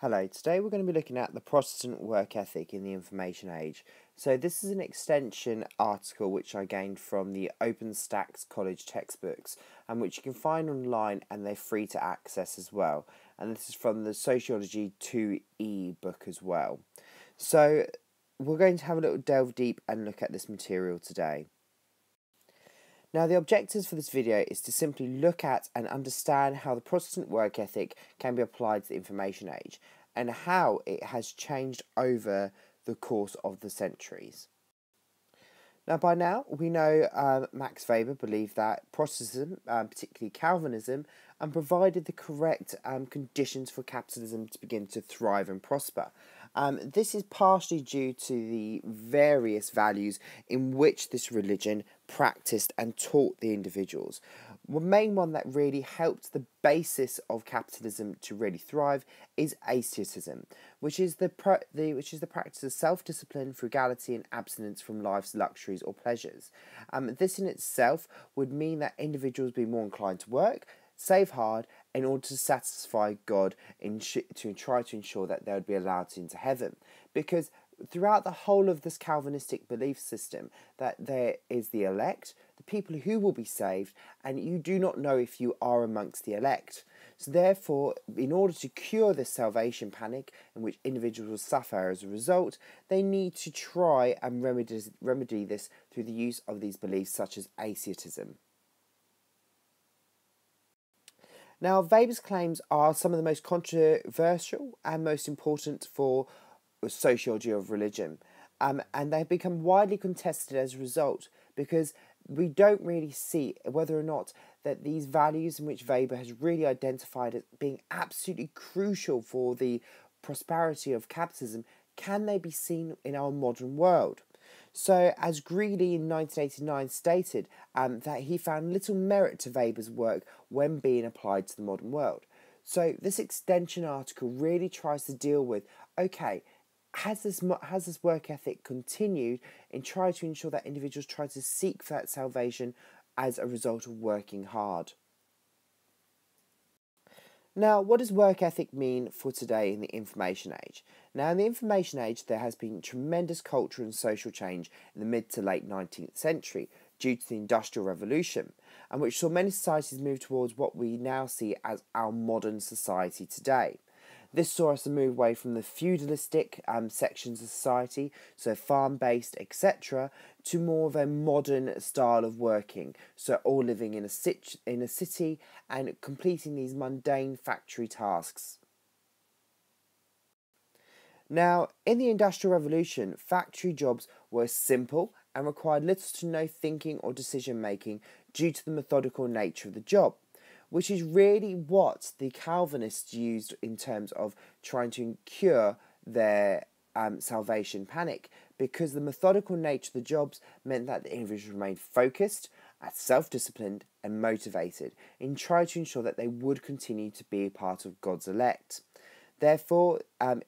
Hello, today we're going to be looking at the Protestant work ethic in the information age. So this is an extension article which I gained from the OpenStax College textbooks and which you can find online and they're free to access as well. And this is from the Sociology 2E book as well. So we're going to have a little delve deep and look at this material today. Now, the objectives for this video is to simply look at and understand how the Protestant work ethic can be applied to the information age and how it has changed over the course of the centuries. Now, by now, we know Max Weber believed that Protestantism, particularly Calvinism, provided the correct conditions for capitalism to begin to thrive and prosper. This is partially due to the various values in which this religion practiced and taught the individuals. The main one that really helped the basis of capitalism to really thrive is asceticism, which is the practice of self-discipline, frugality, and abstinence from life's luxuries or pleasures. This in itself would mean that individuals be more inclined to work, save hard, in order to satisfy God to try to ensure that they would be allowed into heaven. Because throughout the whole of this Calvinistic belief system, that there is the elect, the people who will be saved, and you do not know if you are amongst the elect. So therefore, in order to cure this salvation panic in which individuals will suffer as a result, they need to try and remedy this through the use of these beliefs such as asceticism. Now, Weber's claims are some of the most controversial and most important for sociology of religion, and they've become widely contested as a result because we don't really see whether or not that these values in which Weber has really identified as being absolutely crucial for the prosperity of capitalism, can they be seen in our modern world? So, as Greeley in 1989 stated, that he found little merit to Weber's work when being applied to the modern world. So, this extension article really tries to deal with, okay, has this work ethic continued in trying to ensure that individuals try to seek for that salvation as a result of working hard? Now, what does work ethic mean for today in the information age? Now, in the information age, there has been tremendous cultural and social change in the mid to late 19th century due to the Industrial Revolution, and which saw many societies move towards what we now see as our modern society today. This saw us move away from the feudalistic sections of society, so farm-based, etc., to more of a modern style of working, so all living in a city and completing these mundane factory tasks. Now, in the Industrial Revolution, factory jobs were simple and required little to no thinking or decision-making due to the methodical nature of the job, which is really what the Calvinists used in terms of trying to cure their salvation panic, because the methodical nature of the jobs meant that the individuals remained focused, self-disciplined and motivated in trying to ensure that they would continue to be a part of God's elect. Therefore,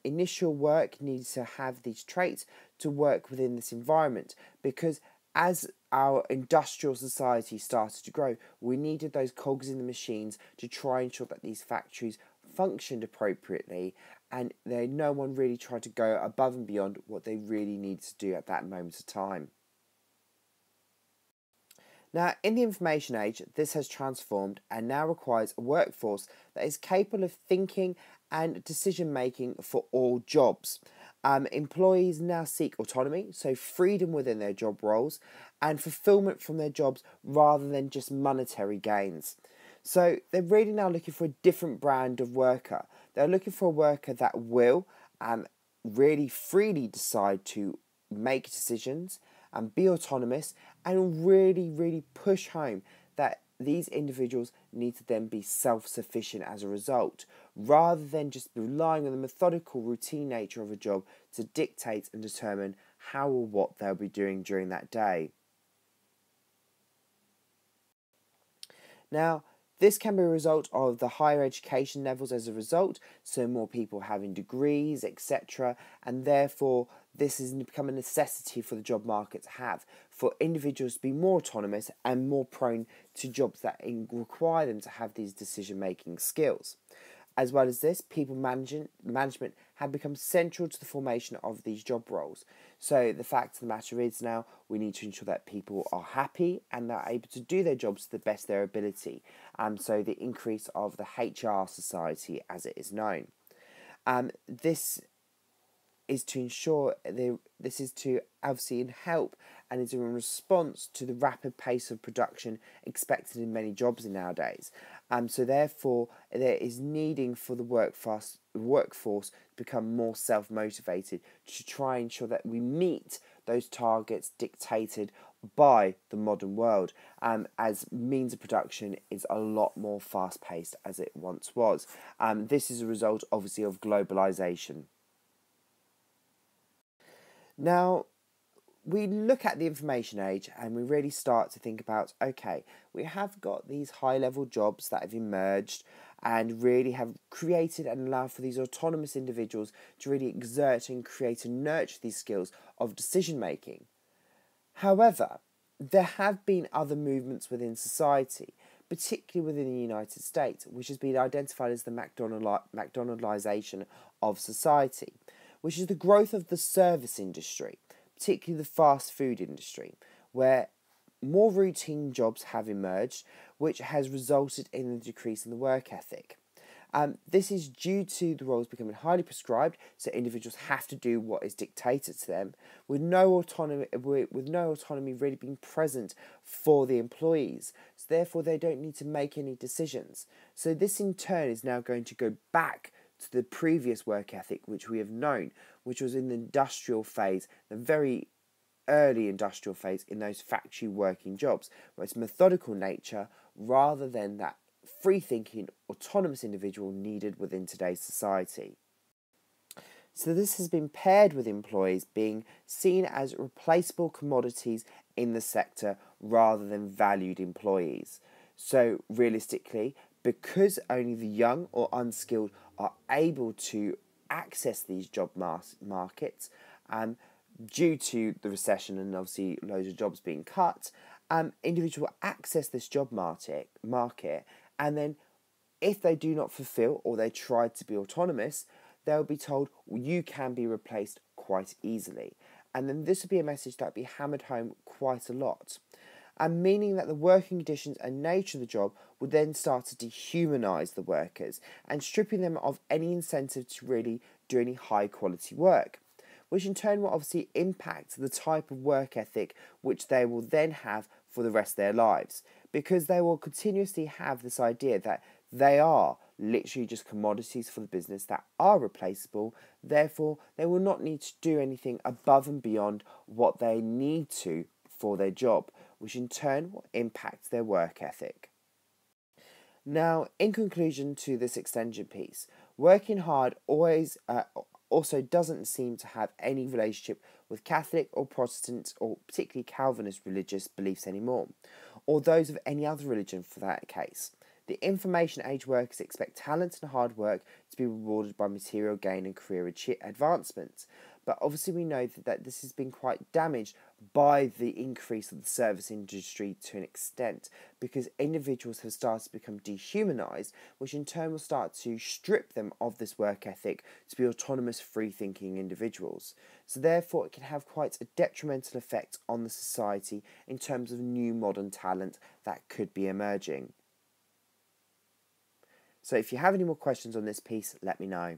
initial work needs to have these traits to work within this environment, because as our industrial society started to grow, we needed those cogs in the machines to try and ensure that these factories functioned appropriately, and no one really tried to go above and beyond what they really needed to do at that moment of time. Now, in the information age, this has transformed and now requires a workforce that is capable of thinking and decision making for all jobs. Employees now seek autonomy, so freedom within their job roles, and fulfillment from their jobs rather than just monetary gains. So they're really now looking for a different brand of worker. They're looking for a worker that will really freely decide to make decisions and be autonomous, and really push home that these individuals need to then be self-sufficient as a result, rather than just relying on the methodical routine nature of a job to dictate and determine how or what they'll be doing during that day. Now, this can be a result of the higher education levels as a result, so more people having degrees, etc., and therefore this has become a necessity for the job market to have, for individuals to be more autonomous and more prone to jobs that require them to have these decision-making skills. As well as this, people management had become central to the formation of these job roles. So the fact of the matter is now we need to ensure that people are happy and they're able to do their jobs to the best of their ability. So the increase of the HR society as it is known. This is to ensure this is to obviously help and is in response to the rapid pace of production expected in many jobs nowadays. So therefore there is needing for the workforce to become more self-motivated to try and ensure that we meet those targets dictated by the modern world, as means of production is a lot more fast-paced as it once was. This is a result obviously of globalization. Now, we look at the information age and we really start to think about, okay, we have got these high level jobs that have emerged and really have created and allowed for these autonomous individuals to really exert and create and nurture these skills of decision making. However, there have been other movements within society, particularly within the United States, which has been identified as the McDonaldization of society, which is the growth of the service industry, particularly the fast food industry, where more routine jobs have emerged, which has resulted in a decrease in the work ethic. This is due to the roles becoming highly prescribed, so individuals have to do what is dictated to them, with no autonomy really being present for the employees. So therefore, they don't need to make any decisions. So this in turn is now going to go back to the previous work ethic which we have known, which was in the industrial phase, the very early industrial phase in those factory working jobs, where it's methodical nature rather than that free-thinking, autonomous individual needed within today's society. So this has been paired with employees being seen as replaceable commodities in the sector rather than valued employees. So realistically, because only the young or unskilled are able to access these job markets, due to the recession and obviously loads of jobs being cut, individuals will access this job market, and then if they do not fulfill or they try to be autonomous, they'll be told, well, you can be replaced quite easily. And then this will be a message that will be hammered home quite a lot. And meaning that the working conditions and nature of the job would then start to dehumanise the workers and stripping them of any incentive to really do any high quality work, which in turn will obviously impact the type of work ethic which they will then have for the rest of their lives, because they will continuously have this idea that they are literally just commodities for the business that are replaceable. Therefore, they will not need to do anything above and beyond what they need to for their job, which in turn will impact their work ethic. Now, in conclusion to this extension piece, working hard also doesn't seem to have any relationship with Catholic or Protestant or particularly Calvinist religious beliefs anymore, or those of any other religion for that case. The information age workers expect talent and hard work to be rewarded by material gain and career advancement. But obviously we know that this has been quite damaged by the increase of the service industry to an extent, because individuals have started to become dehumanised, which in turn will start to strip them of this work ethic to be autonomous, free-thinking individuals. So therefore it can have quite a detrimental effect on the society in terms of new modern talent that could be emerging. So if you have any more questions on this piece, let me know.